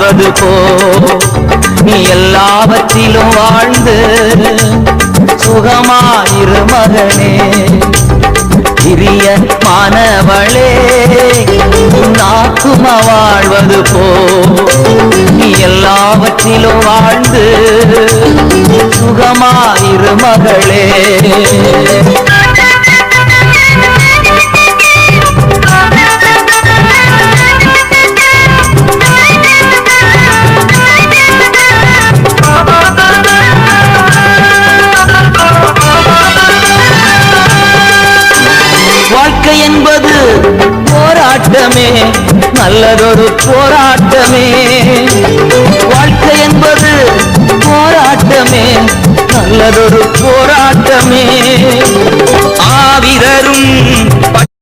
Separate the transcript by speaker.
Speaker 1: வாழ்வது போ நீ எல்லாவற்றிலும் வாழ்ந்து சுகமாயிரு மகனே. பிரியமானவளே உன் ஆத்துமா வாழ்வது போ நீ எல்லாவற்றிலும் வாழ்ந்து சுகமாயிரு மகளே. வாழ்க்கை என்பது போராட்டமே, நல்லதொரு போராட்டமே. வாழ்க்கை என்பது போராட்டமே, நல்லதொரு போராட்டமே. ஆவிதரும்